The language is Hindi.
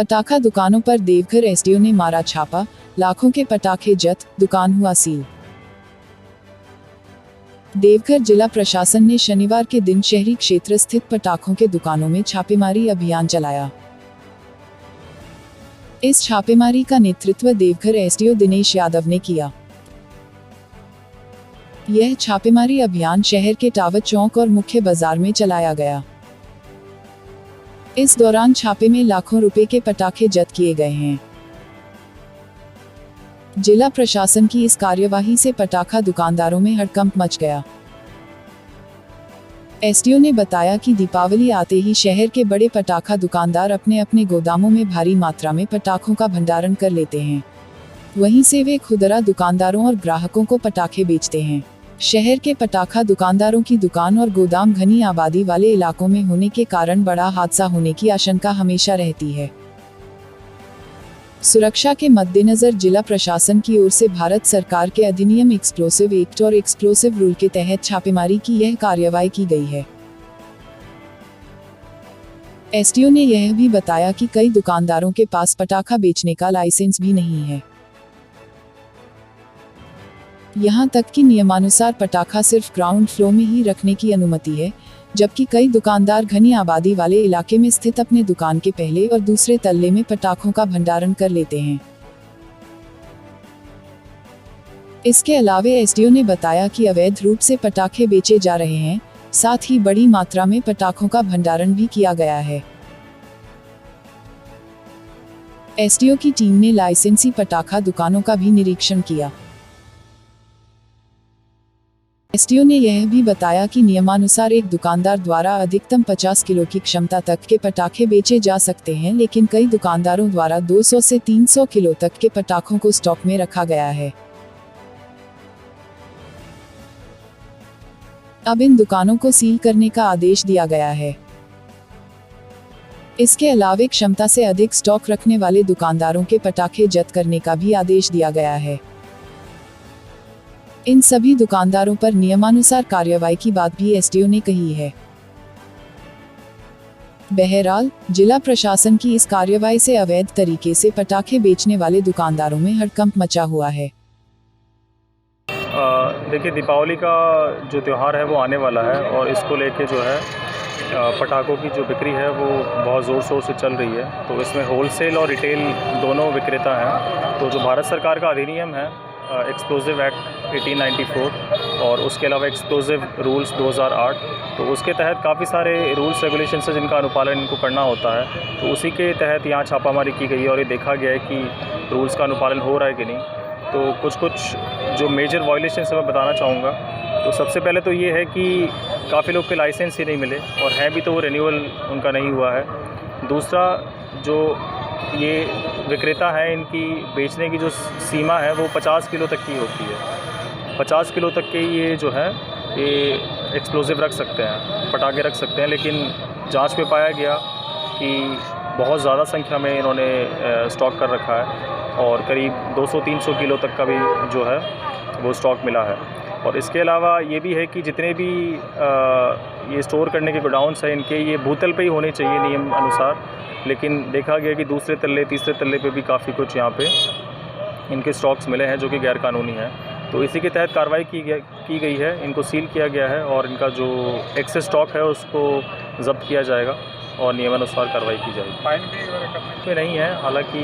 पटाखा दुकानों पर देवघर एसडीओ ने मारा छापा, लाखों के पटाखे जब्त, दुकान हुआ सील। देवघर जिला प्रशासन ने शनिवार के दिन शहरी क्षेत्र स्थित पटाखों के दुकानों में छापेमारी अभियान चलाया। इस छापेमारी का नेतृत्व देवघर एसडीओ दिनेश यादव ने किया। यह छापेमारी अभियान शहर के टावर चौक और मुख्य बाजार में चलाया गया। इस दौरान छापे में लाखों रुपए के पटाखे जब्त किए गए हैं। जिला प्रशासन की इस कार्यवाही से पटाखा दुकानदारों में हड़कंप मच गया। एसडीओ ने बताया कि दीपावली आते ही शहर के बड़े पटाखा दुकानदार अपने अपने गोदामों में भारी मात्रा में पटाखों का भंडारण कर लेते हैं। वहीं से वे खुदरा दुकानदारों और ग्राहकों को पटाखे बेचते हैं। शहर के पटाखा दुकानदारों की दुकान और गोदाम घनी आबादी वाले इलाकों में होने के कारण बड़ा हादसा होने की आशंका हमेशा रहती है। सुरक्षा के मद्देनजर जिला प्रशासन की ओर से भारत सरकार के अधिनियम एक्सप्लोसिव एक्ट और एक्सप्लोसिव रूल के तहत छापेमारी की यह कार्रवाई की गई है। एसडीओ ने यह भी बताया कि कई दुकानदारों के पास पटाखा बेचने का लाइसेंस भी नहीं है। यहां तक कि नियमानुसार पटाखा सिर्फ ग्राउंड फ्लोर में ही रखने की अनुमति है, जबकि कई दुकानदार घनी आबादी वाले इलाके में स्थित अपने दुकान के पहले और दूसरे तल्ले में पटाखों का भंडारण कर लेते हैं। इसके अलावा एसडीओ ने बताया कि अवैध रूप से पटाखे बेचे जा रहे हैं, साथ ही बड़ी मात्रा में पटाखों का भंडारण भी किया गया है। एसडीओ की टीम ने लाइसेंसी पटाखा दुकानों का भी निरीक्षण किया। एसडीओ ने यह भी बताया कि नियमानुसार एक दुकानदार द्वारा अधिकतम 50 किलो की क्षमता तक के पटाखे बेचे जा सकते हैं, लेकिन कई दुकानदारों द्वारा 200 से 300 किलो तक के पटाखों को स्टॉक में रखा गया है। अब इन दुकानों को सील करने का आदेश दिया गया है। इसके अलावा क्षमता से अधिक स्टॉक रखने वाले दुकानदारों के पटाखे जब्त करने का भी आदेश दिया गया है। इन सभी दुकानदारों पर नियमानुसार कार्रवाई की बात भी एसडीओ ने कही है। बहरहाल, जिला प्रशासन की इस कार्रवाई से अवैध तरीके से पटाखे बेचने वाले दुकानदारों में हड़कंप मचा हुआ है। देखिए, दीपावली का जो त्यौहार है वो आने वाला है और इसको लेके जो है पटाखों की जो बिक्री है वो बहुत ज़ोर शोर से चल रही है। तो इसमें होलसेल और रिटेल दोनों विक्रेता हैं। तो जो भारत सरकार का अधिनियम है एक्सप्लोसिव एक्ट 1894 और उसके अलावा एक्सप्लोसिव रूल्स 2008, तो उसके तहत काफ़ी सारे रूल्स रेगुलेशंस है जिनका अनुपालन इनको करना होता है। तो उसी के तहत यहाँ छापामारी की गई है और ये देखा गया है कि रूल्स का अनुपालन हो रहा है कि नहीं। तो कुछ जो मेजर वायलेशंस मैं बताना चाहूँगा। तो सबसे पहले तो ये है कि काफ़ी लोग के लाइसेंस ही नहीं मिले और हैं भी तो वो रिन्यूअल उनका नहीं हुआ है। दूसरा, जो ये विक्रेता है इनकी बेचने की जो सीमा है वो 50 किलो तक की होती है। 50 किलो तक के ये जो है ये एक्सप्लोसिव रख सकते हैं, पटाखे रख सकते हैं, लेकिन जांच में पाया गया कि बहुत ज़्यादा संख्या में इन्होंने स्टॉक कर रखा है और करीब 200-300 किलो तक का भी जो है वो स्टॉक मिला है। और इसके अलावा ये भी है कि जितने भी ये स्टोर करने के गोडाउन्स हैं इनके ये भूतल पे ही होने चाहिए नियम अनुसार, लेकिन देखा गया कि दूसरे तल्ले तीसरे तल्ले पे भी काफ़ी कुछ यहाँ पे इनके स्टॉक्स मिले हैं जो कि गैरकानूनी है। तो इसी के तहत कार्रवाई की गई है, इनको सील किया गया है और इनका जो एक्सेस स्टॉक है उसको जब्त किया जाएगा और नियमानुसार कार्रवाई की जाएगी। फाइन भी नहीं है हालांकि।